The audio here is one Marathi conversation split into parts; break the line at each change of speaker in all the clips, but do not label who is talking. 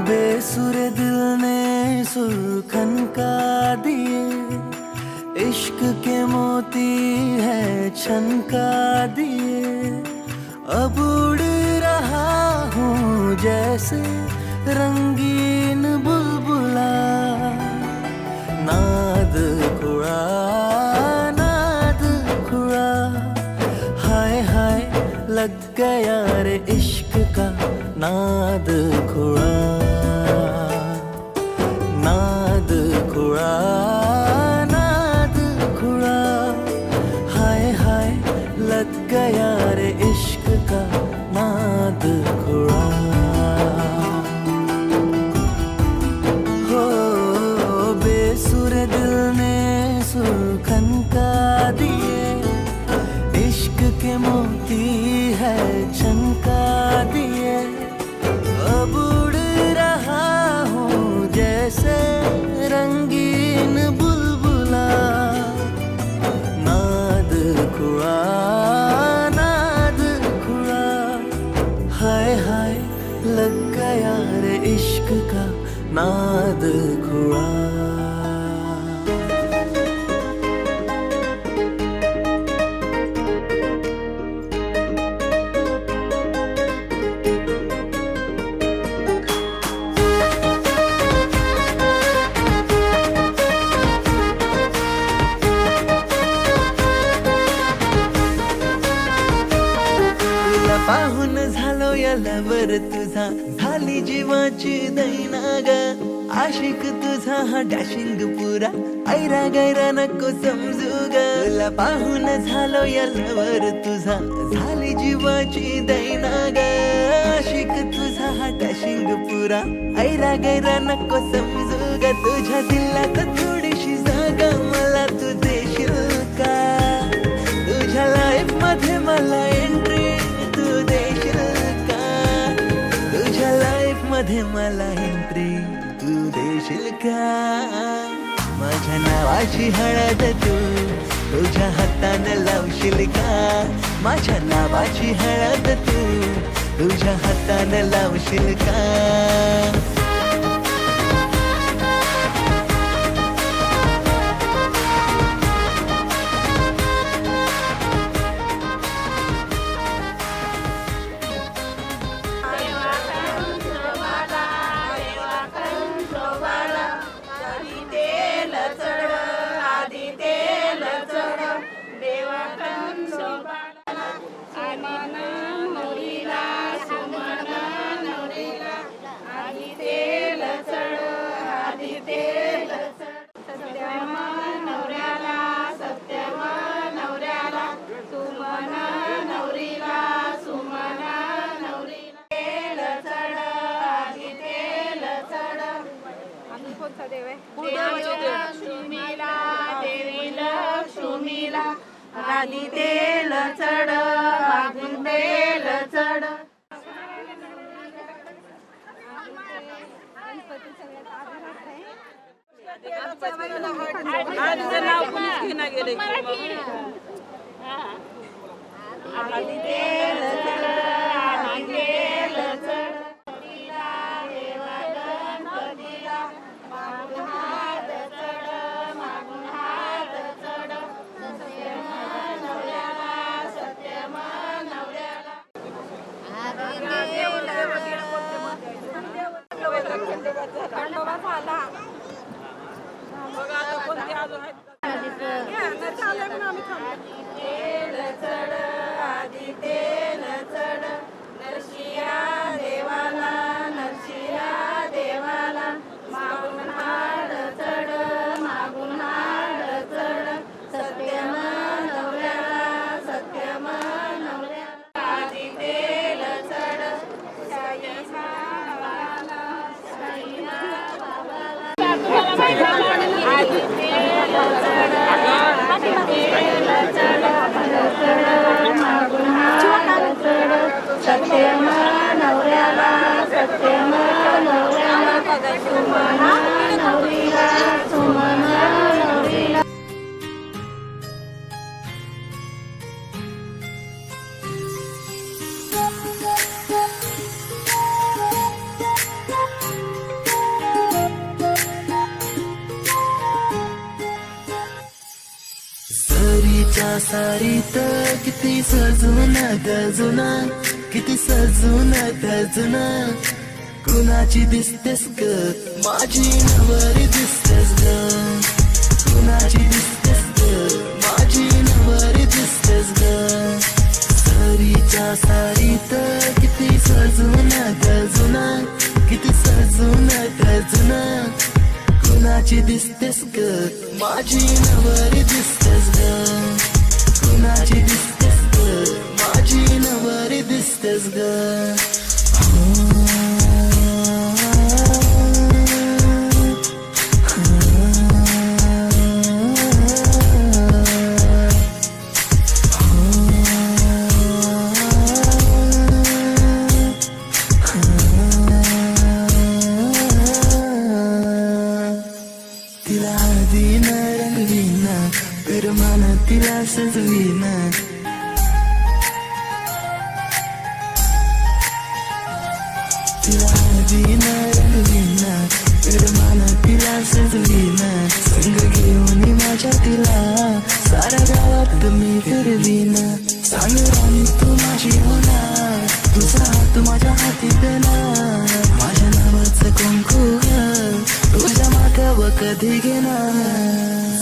बेसुर दिल ने सुल्खन का दिए, इश्क के मोती है छनका दिए। अब उड़ रहा हूँ जैसे रंगीन बुलबुला, नाद खुड़ा नाद खुड़ा। हाय हाय लग गया रे इश्क का नाद खुड़ा, नाद खुड़ा नाद खुड़ा। हाय हाय लग गया रे इश्क का नाद खुड़ा। हो बेसुर दिल ने सुल्खन का दिए, इश्क के मोती है छनका दिए। अब उड़ रहा हूँ जैसे रंगीन बुलबुला, नाद खुड़ा नाद खुड़ा। हाय हाय लग गया रे इश्क का नाद खुड़ा। पाहून झालो या लवर तुझा, झाली जीवाची दैना ग। आशिक तुझा हा डॅशिंग पुरा, ऐरा गैरा नको समजू ग। तुला पाहून झालो या लवर तुझा, झाली जीवाची दैना ग। आशिक तुझा हा डॅशिंग पुरा, ऐरा गैरा नको समजू ग। तुझ्या दिलात थोडीशी जागा मला तू देशील का? तुझ्या लाईफ मध्ये मला एंट्री मध्ये मला एंट्री तू देशील का? माझ्या नावाची हळद तू तुझ्या हाताने लावशील का? माझ्या नावाची हळद तू तुझ्या हाताने लावशील का?
आधी तेल चढ मागून तेल चढ. आधी तेल चढ आधी तेल चढ.
सारीत किती सजून गजुना, किती सजून गजुना, कुणाची दिसतेस ग माझी नवरी दिसतेस ग, कुणाची दिसतेस ग माझी नवरी दिसतेस ग. सरीच्या सारीत किती सजून गजुना, किती सजून गजुना, कुणाची दिसतेस ग माझी नवरी दिसतेस ग, कुणाची दिसतेस ग माझी नवरी दिसतेस ग. तिला आधीन रंगवीन, करमान तिला सजवीन, तिला आधीन रंगवीन, करमान तिला सजवीन, संग घेऊन माझ्या तिला साऱ्या गावात मी फिरवीन. सांग राणी तू माझी होणार, तुझा हात माझ्या हाती देणार, माझ्या नावाचं कुंकू तुझ्या माथ्यावर कधी घेणार.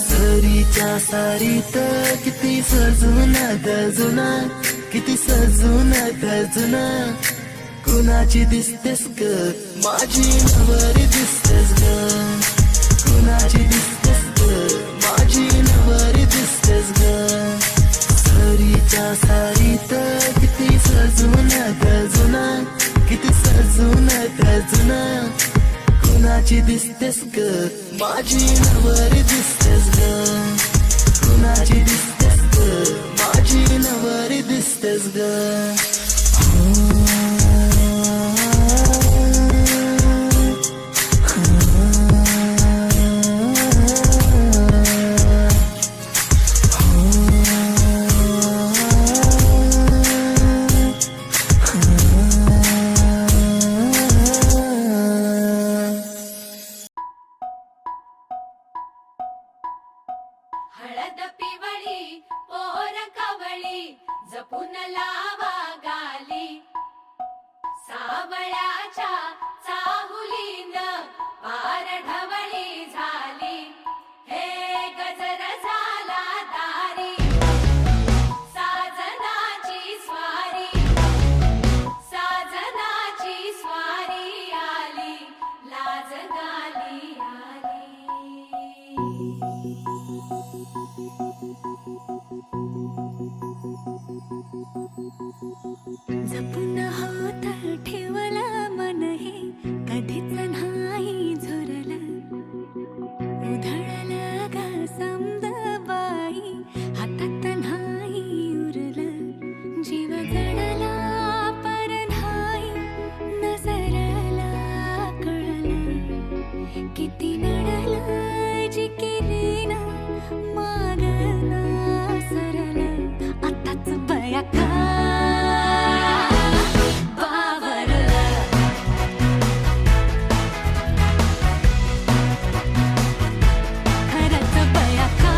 सरीच्या सारीत किती सजून गजुना, किती सजून गजुना, कुणाची दिसतेस ग माझी नवरी दिसतेस ग, कुणाची दिसतेस ग माझी नवरी दिसतेस ग. सरीच्या सारीत किती सजून गजुना, किती सजून गजुना, कुणाची दिसतेस ग माझी नवरी दिसतेस ग, कुणाची दिसतेस ग माझी नवरी दिसतेस ग.
हळद पिवळी पोर कवळी जपून लावा गाली, सावळ्याच्या चाहुलीन पार ढवळी झाली, हे गजर झाला दारी, साजनाची स्वारी, साजनाची स्वारी आली, लाज गाली आली. जपून होत ठेवला मन हे कधीच नाही झुरलं, उधळलं ग समद बाई हातात नाही उरलं, जीव जडला पर नाही नजरला कळलं, किती नडलं जिकिरीन मागना सरलं, आताच बया का खरंच बया का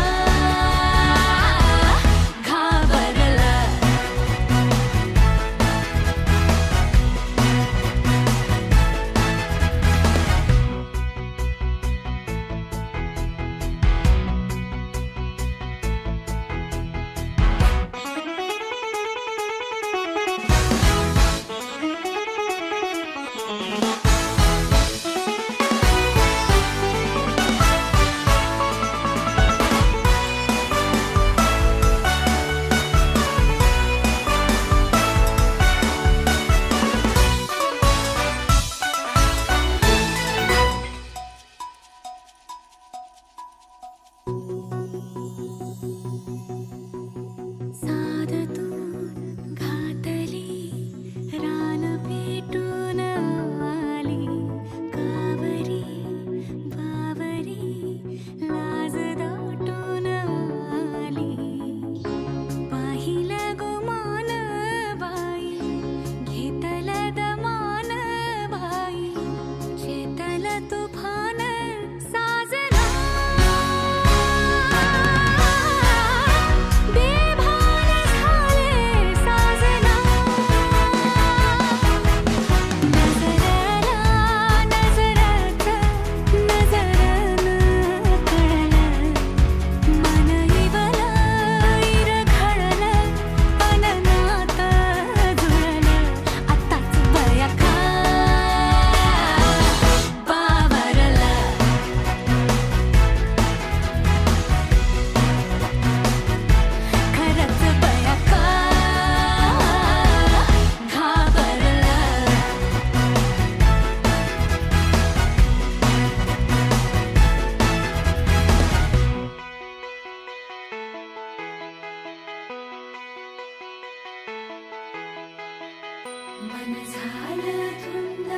मन झालं धुंद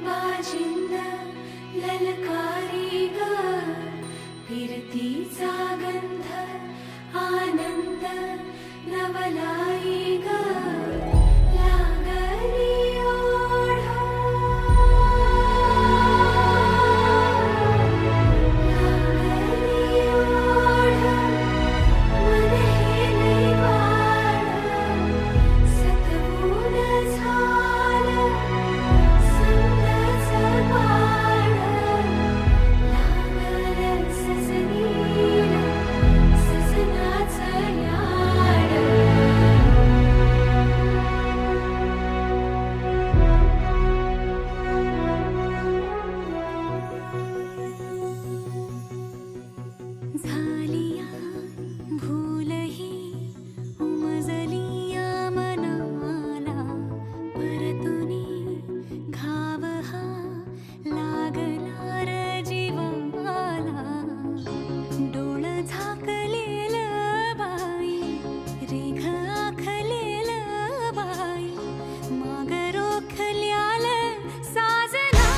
बाजिंद ललकारी ग फिरतीचा गंध आनंद नवलाई ग लागली ओढ लागली ओढ मन हेले वाढ सतबूड झालं समजाचं पाड लागलं सजनीला सजनाचं याड झालिया भूलही उमजलिया मनाला परतुनी घाव हा लागला र जीवाला डोळ झाकलेल बाई रेघ आखलेल बाई माग रोखल्याल साजना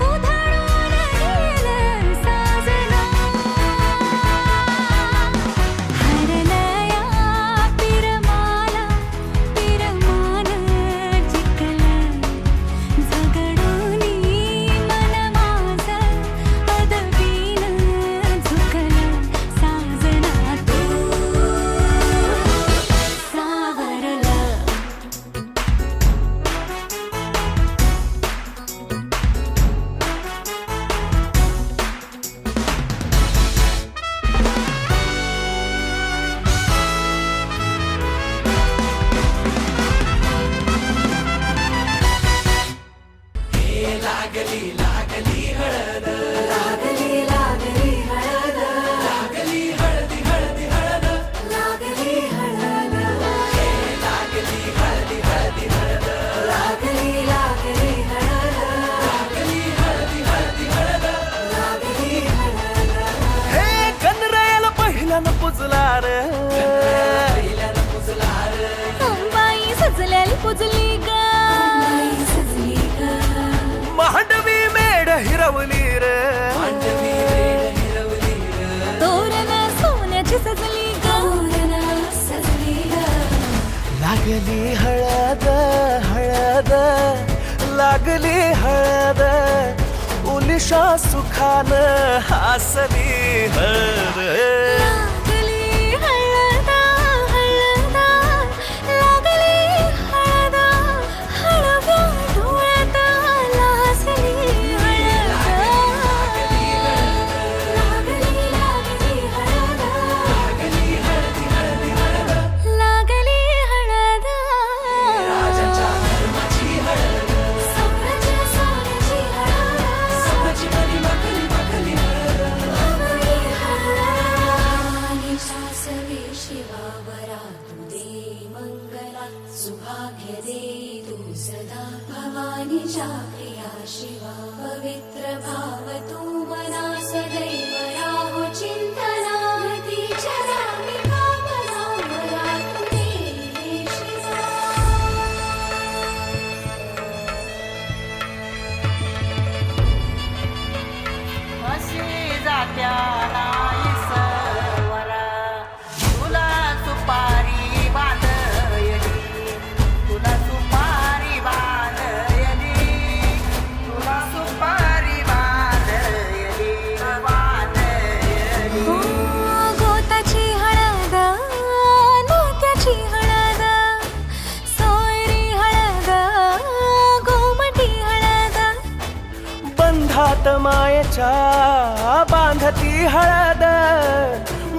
उधळून गेलं साजना हरलया पिरमाला पिरमान जिंकलं झगडूनी मन माझं पदवीनं झुकलं साजना तू सावरलं लागली लागली हळद लागली हळदी हळदी हळद लागली हळद लागली हळदी हळदी हळद लागली लागली हळद लागली हळदी हळदी हळद लागली हळद
हे गणरायाला पहिल्यानं पुजला रे
अंबाई सजल्याल पुजली ग सजली ग
मांडवी मेढ हिरवली रे
तोरण सोन्याची सजली ग सजली ग
लागली हळद हळद लागली हळद उलिशा सुखान हासली हळद
लागली हळद हळद लागली हळद हळव्या डोळ्यात लाजली हळद लागली लागली हळद लागली हळद सोन्याची सोन्याची हळद सासवे शिवावरा तू दे मंगला सुभाग्य दे तू सदा भवानीच्या प्रिया शिवा पवित्र भाव तू मना सदैव राहो चिंतना तीच्या रामी भावना मला तू दे शिवा
अशी जात्याला इसवरा तुला सुपारी बांधयली तुला सुपारी बांधयली तुला सुपारी बांधयली बांधयली
गोताची हळद नात्याची हळद सोयरी हळद गोमटी हळद
बंधात मायेच्या बांधती हळद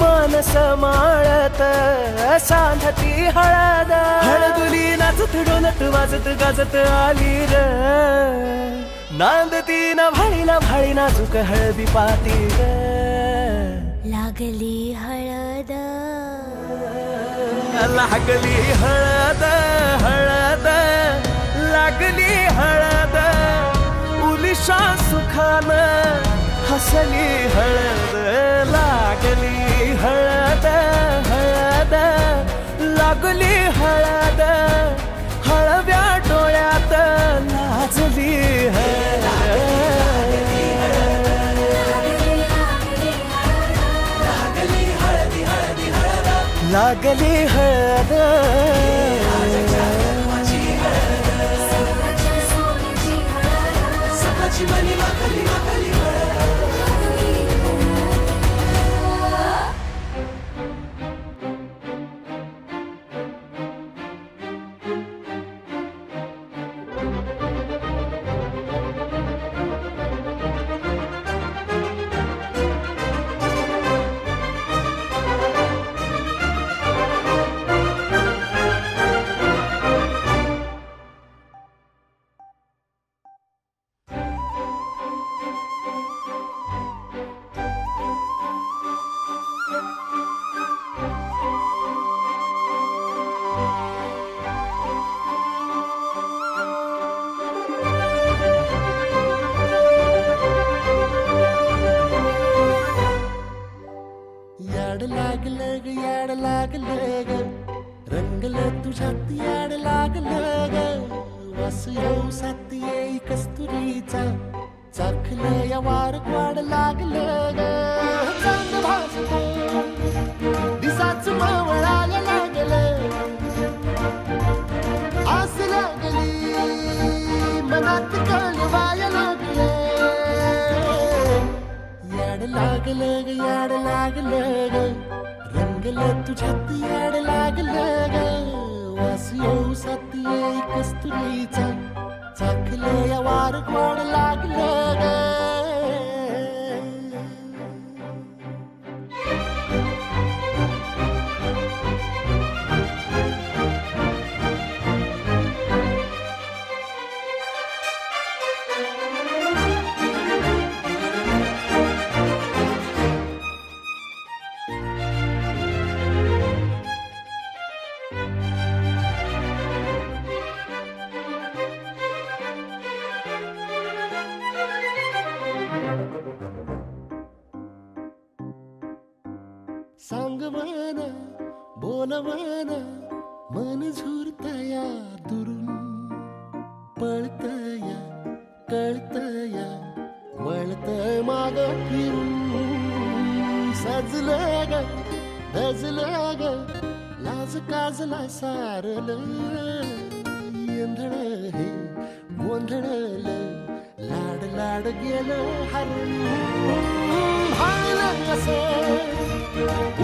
मानस माळत सांधती हळद हळदुली नाचत डोलत वाजत गाजत आली र नांदती ना भाळी नाजूक हळदी पाती ग
लागली हळद
लागली हळद हळद लागली हळद उलिशा सुखान हसली हळद लागली हळद हळद लागली हळद
सकाळच्या सोनेची हळद
सकाळची मनी माखली माखली याड लागलं ग याड लागलं ग रंगलं तुझ्यात याड लागलं ग वास येऊ साथ येई कस्तुरीचा चाखलं या वार वाड लागलं ग चांद भासतो दिसाच मावळायला लागलं आस लागली मनात कळवाया लागलं याड लागलं ग याड लागलं ग रंगलं तुझ्यात याड लागलं ग वास येऊ साथ येई कस्तुरीचा चाखलं या वार वाड लागलं ग सांगवाना बोलवाना मन झुरतया दुरून पळतया कळतया वळतय माग फिरून सजलं ग धजलं ग लाज काजला सारलं येंधळ हे गोंधळलं लाड लाड गेलं हरून भाळलं असं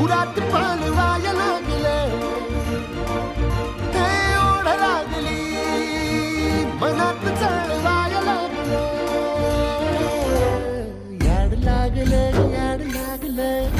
उरात पळवाया लागलं ते ओढ लागली मनात चळवाया लागलं याड लागलं याड लागलं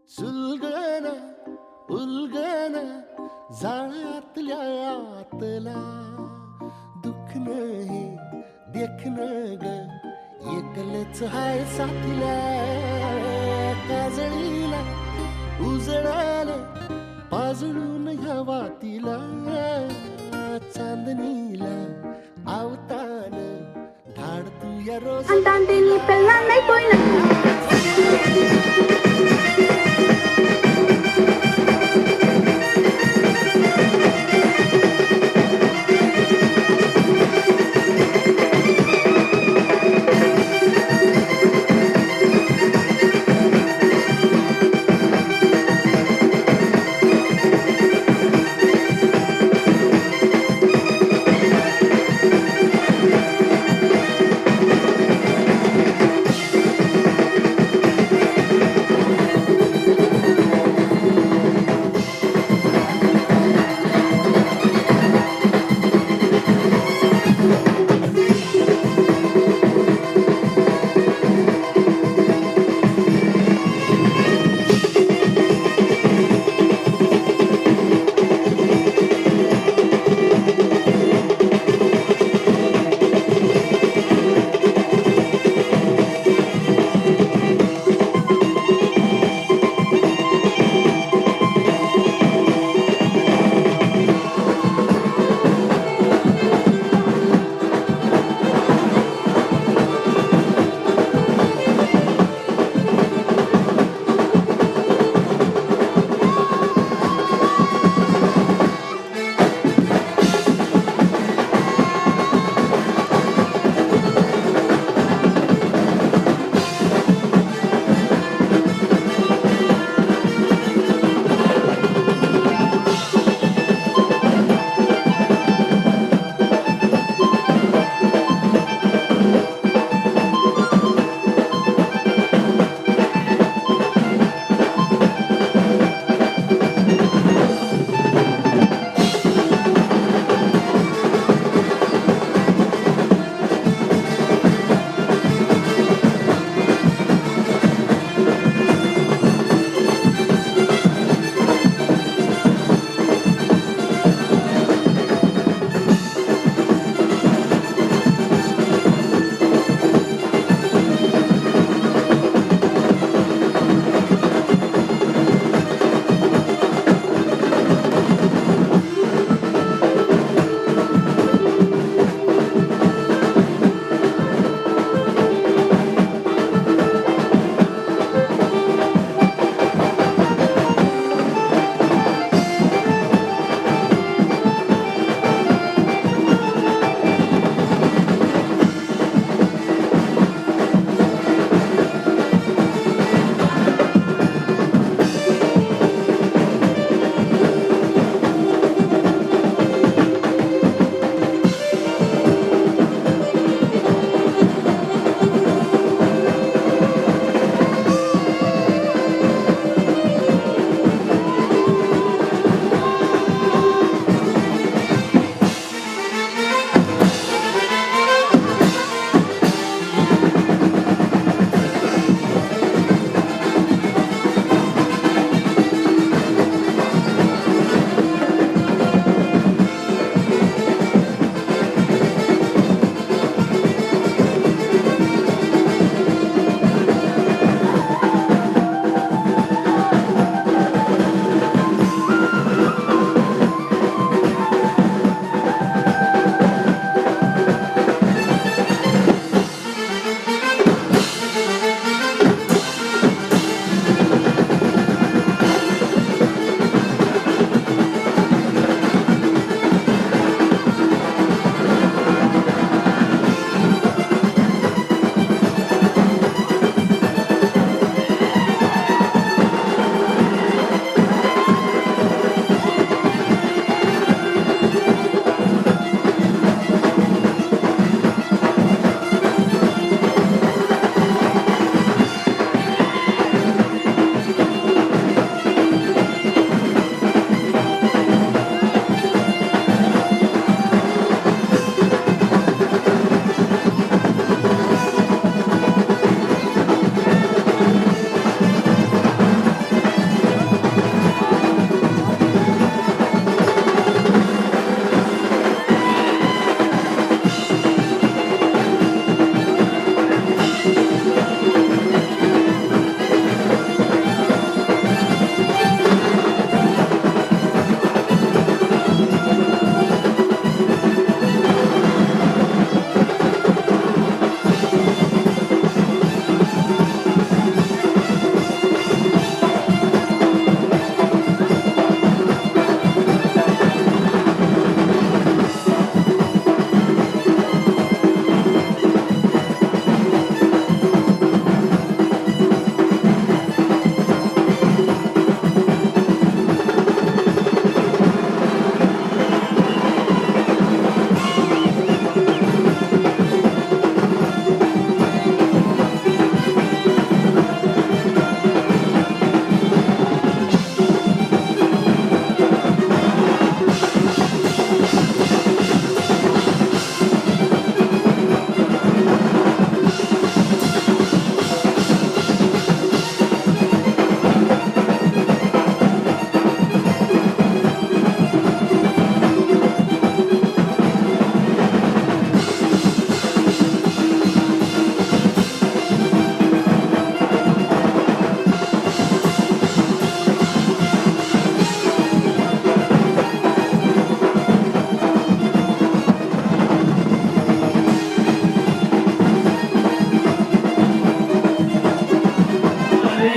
सुलगना उलगना जाळ्यातल्या आतला दुःख नाही देखण ग एकलच हाय साथीला काजळीला उजळाल पाजळून ह्या वातीला चांदणीला आवतान धाड तू या रोज
అంటాంటిని పెళ్ళాన్నైపోయినా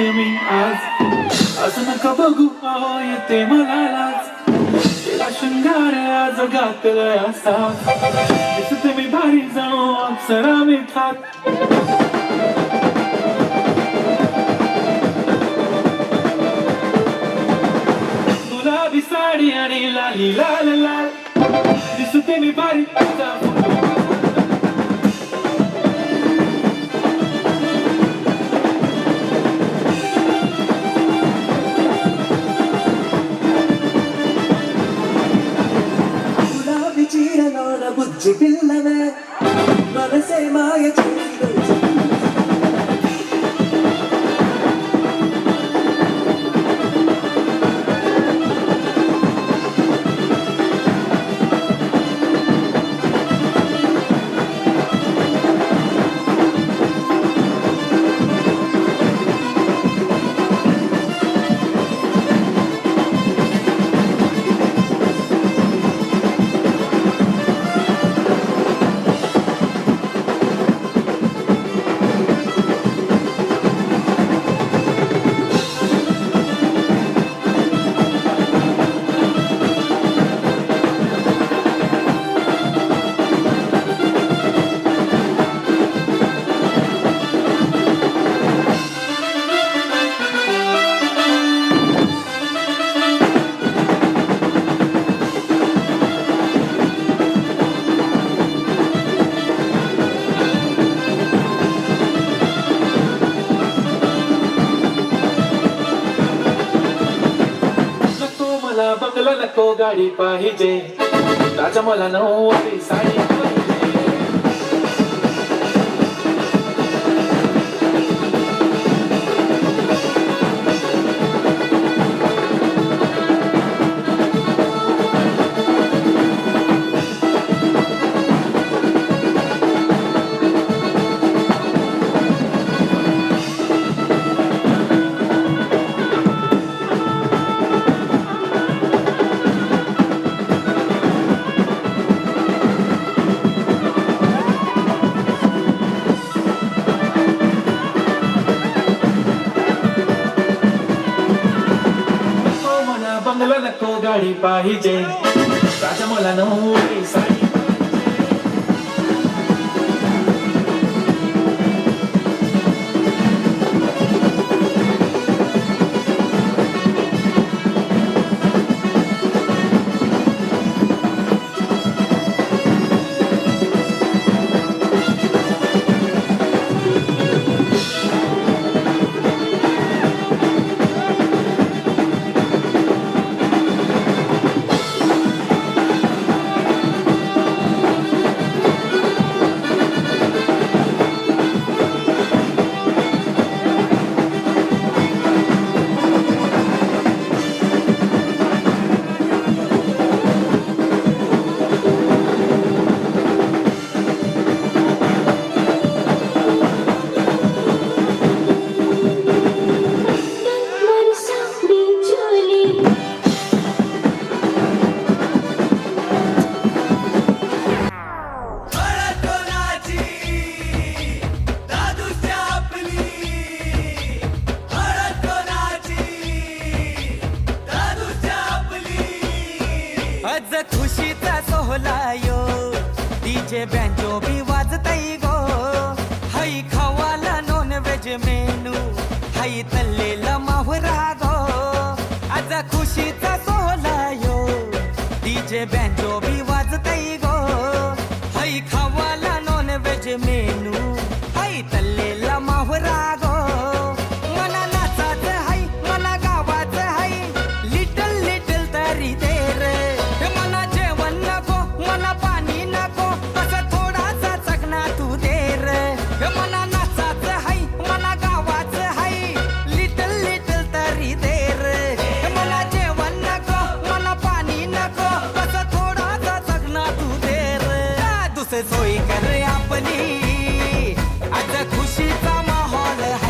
आहे मी आज. असं नका बघू अहो येते मला लाज. तिला शृंगार आज घातलाय असा. दिसते मी भारी जणू अप्सरा मी थाट. गुलाबी साडी आणि लाली लाल लाल. दिसते मी भारी असा.
బుజ్జి పిల్లవే మనసే మాయ చేసి
बंगला नको गाडी पाहिजे. राजा मला नऊवारी साडी पाहिजे. बंगला नको गाडी पाहिजे. राजा मला नऊवारी साडी.
आज खुशीचा सोहळा यो डीजे बँजो बी वाजतई गो. हाई खावाला नॉन व्हेज मेनू हाई तल्लेला माहुरा गो. आज खुशीचा सोहळा यो डीजे बँजो बी वाजतई गो. हाई खावाला नॉन व्हेज मेनू हाई तल्लेला माहुरा गो. मला नाचायचं हाय मला गावाचं हाय लिटल लिटल तरी दे रे. मला जेवण नको मला पाणी नको कसं थोडासा चकना तू दे रे. मला नाचायचं हाय मला गावाचं हाय लिटल लिटल तरी दे रे. मला जेवण नको मला पाणी नको कसं थोडासा चकना तू दे रे. दुसरी सोय कर आपली आज खुशीचा माहोल है.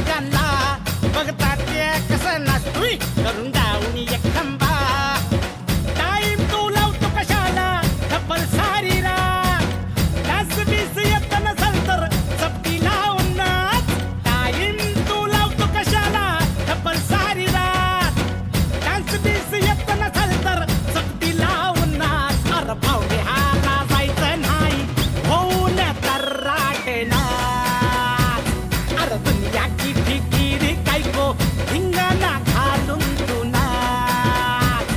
सगळ्यांना बघतात ते कसं नाचतोय करून जाऊन एक खंबा टाईम तू लावतो कशाला डबल सारी रात डान्स बीस येत नसल तर चपटी लावून नाच टाईम तू लावतो कशाला डबल सारी रात डान्स बीस येत नसल तर चपटी लावून नाच अरे भावडे हाला जायचं नाही होऊन तर्राटे नाच अरे दुनियाची फिकीर काय गो धिंगाणा घालून तू नाच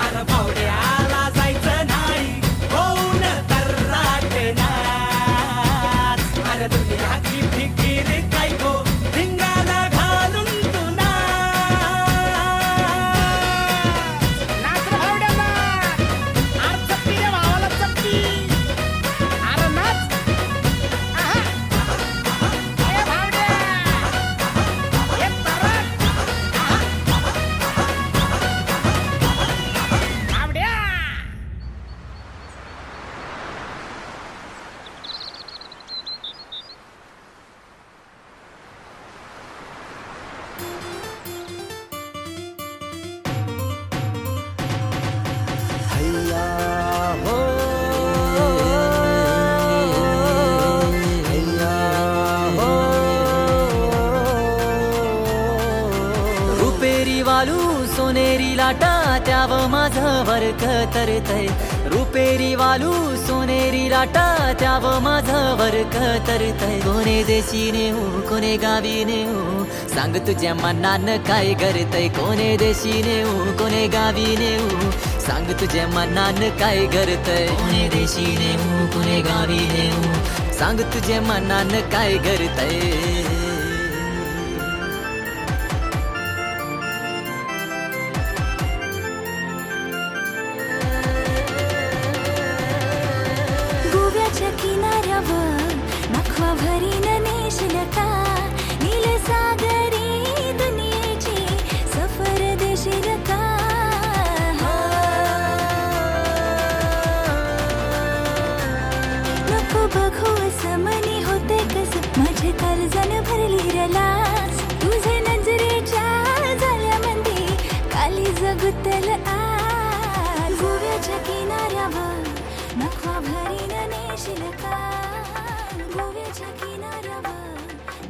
अरे भावडे हाला जायचं नाही होऊन तर्राटे नाच अरे दुनियाची फिकीर काय गो धिंगाणा घालून तू नाच भावड्या नाच अरे चपटी रे भावाला चपटी अरे नाच आहा. ए भावड्या ए तराट आहा. भावड्या
हैया हो हैया हो रुपेरी वालू सोनेरी लाटा त्याव माझं वर्क तरतय रुपेरी वालू सोनेरी लाटा त्याव माझं वर्क तरतय कोणे देशी नेऊ कोणे गावी नेऊ सांग तुझ्या मनानं काय करतय कोणे देशी नेऊ कोणे गावी नेऊ सांग तुझ्या मनानं काय करतय कोणे देशी नेऊ कोणे गावी नेऊ सांग तुझ्या मनानं काय करतय
गोव्याच्या किनाऱ्यावर नखवा भरीन नेशील का नीलसागरी दुनियेची सफर देशील का नको बघू असं मनी होते कस माझे काळजान भरली रलास तुझे नजरेच्या झाल्यामध्ये काली जगुतल आज गोव्याच्या किनाऱ्यावर नखवा भरीन नेशील का गोव्याच्या किनाऱ्यावर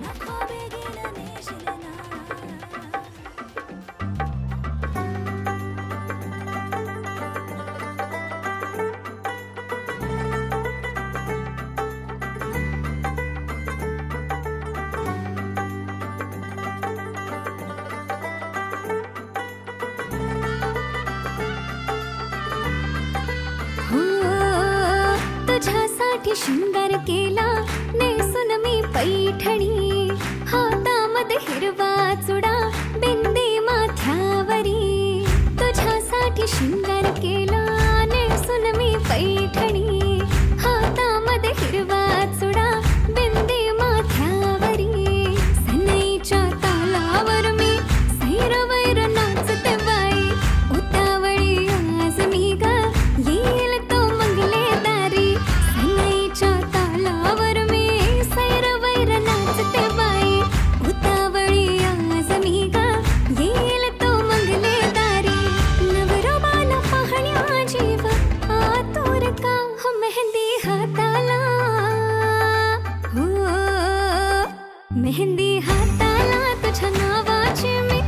नखवा बेगीन नेशील ना हो तुझ्यासाठी शृंगार केला नेसून मी पैठणी हातामध्ये हिरवा चुडा बिंदी माथ्यावरी तुझ्यासाठी शृंगार केला नेसून मी पैठणी हातामध्ये हिरवा चुडा बिंदी माथ्यावरी सनईच्या तालावर मी सैरवैर नाचते बाई उतावळी आज मी ग येईल तो मंगले दारी सनईच्या तालावर मी सैरवैर नाचते बाई उतावळी आज मी ग येईल तो मंगले दारी नवरोबाला पाहण्या जीव आतुर का हो मेहंदी हाताला हो मेहंदी हाताला तुझ्या नावाची मी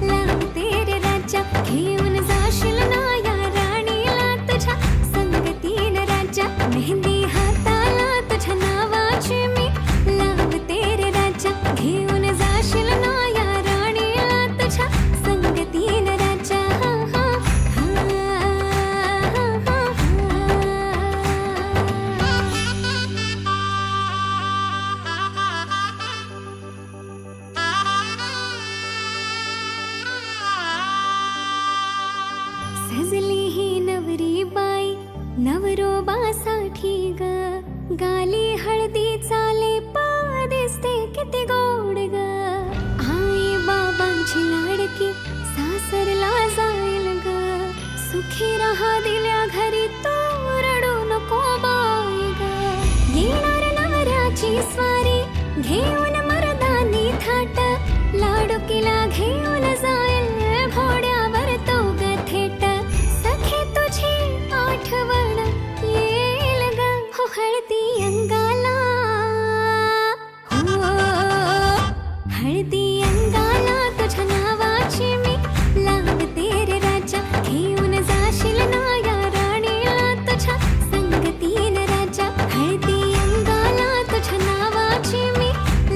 लावते रे राजा घेऊन जाशील ना या राणीला तुझ्या संगतीन राजा मेहंदी हाताला तुझ्या नावाची मी लावते रे राजा घेऊन जाशील ना या राणीला तुझ्या संगतीन राजा सजली ही नवरी बाई नवरोबासाठी ग गाली हळदी चाले दिसते किती गोड ग आई बाबांची लाडकी सासरला जाईल ग सुखी राहा दिल्या घरी तो रडू नको बाई ग येणार नवऱ्याची स्वारी घेऊन मर्दानी थाट मिरवणुकीला घेऊन जाईल घोड्यावर तो ग थेट सखे तुझी आठवण येईल ग हो हळदी अंगाला हो हळदी अंगाला तुझ्या नावाची मी लावते रे राजा घेऊन जाशील ना या राणीला तुझ्या संगतीन राजा हळदी अंगाला तुझ्या नावाची मी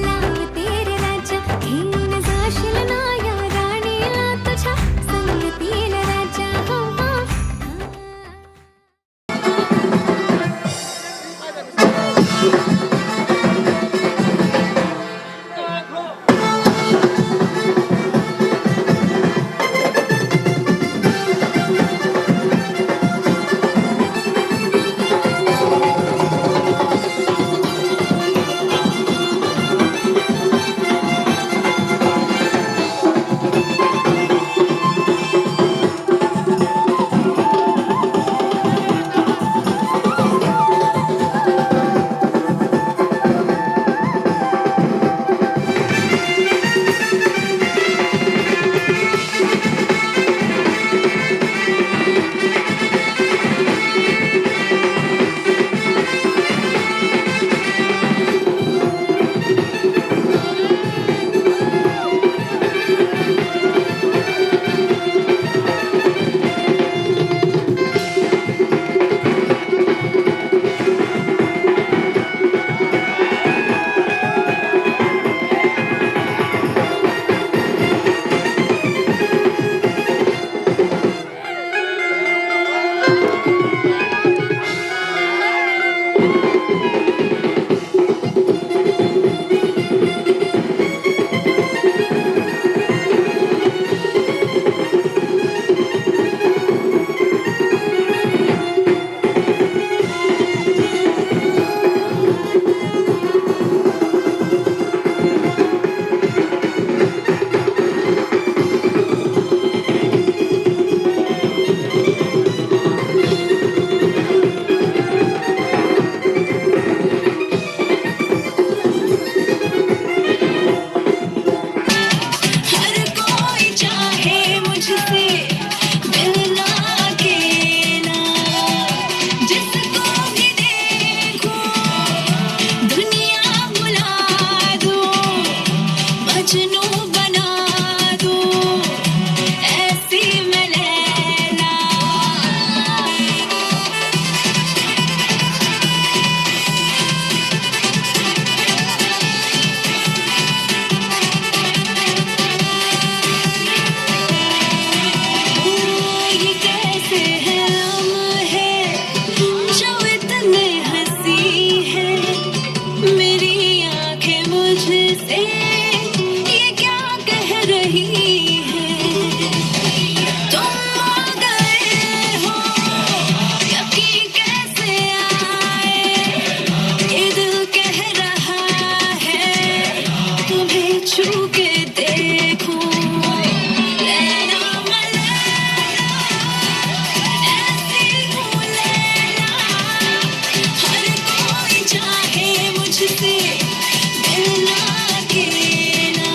लावते रे राजा घेऊन जाशील ना या राणीला तुझ्या संगतीन राजा हो हो हर कोई चाहे मुझसे मिलना अकेला जिसको भी देखो दुनिया बुला दो मजनू बना दो ऐसी मैं लैला ये कैसे है लम्हे जो इतने हंसी है मेरी आंखें मुझसे ये क्या कह रही है तुम आ गए हो यकीन कैसे आए ये दिल कह रहा है तुम्हें छू के देखो लैला मलैला ऐसी हूँ लैला हर कोई चाहे मुझसे मिलना अकेला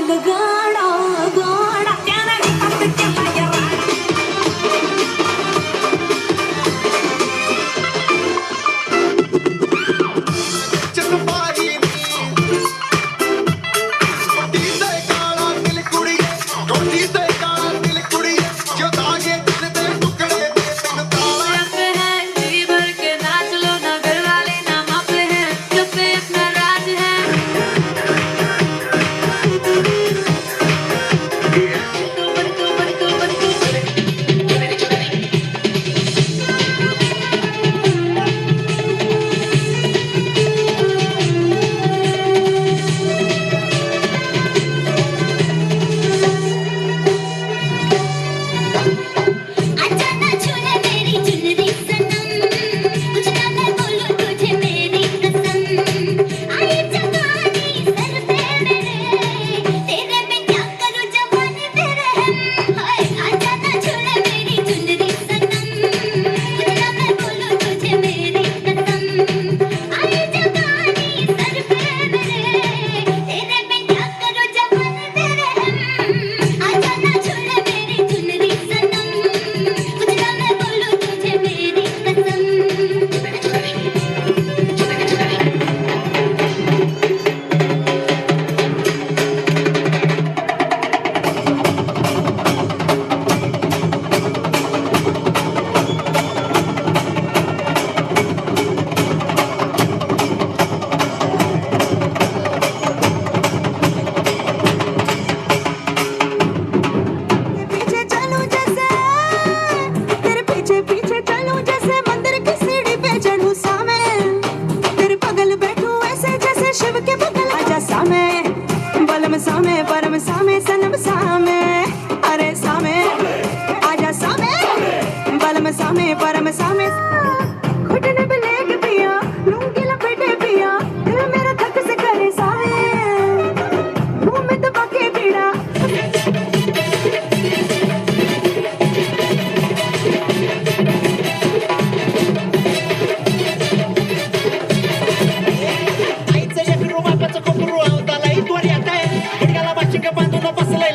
ग गाडा गाडा त्याला घेतात त्याला या राडा.
पे है जी भर के नाच लो ना घर वाले नाम आपे हैं जब पे अपना राज है
आजा ना छूने मेरी चुनरी सनम कुछ ना मैं बोलूं तुझे मेरी कसम आई जवानी सर पे मेरे तेरे पे क्या करूं जवानी तेरे हम हाय आजा ना छूने मेरी चुनरी सनम कुछ ना मैं बोलूं तुझे मेरी कसम आई जवानी सर पे मेरे तेरे पे क्या करूं जवानी तेरे हम आजा ना छूने मेरी चुनरी सनम कुछ ना मैं बोलूं तुझे मेरी कसम. पीछे चलूं जैसे तेरे पीछे पीछे चलूं जैसे मंदिर की सीढ़ी पे चढ़ूं सामे तेरे बगल बैठूं ऐसे जैसे शिव के बगल आजा सामे बलम सामे परम सामे सनम सामे अरे सामे आजा सामे बलम सामे परम सामे घुटने पे लेके पिया लूंगी लपेटे पिया दिल मेरा धक से करे सामे मुंह में दबा के पीड़ा
आईचं लेकरू बापाचं कोकरू अवताला इतवर येत आहे गुडघ्याला बाशिंग बांधून बसलंय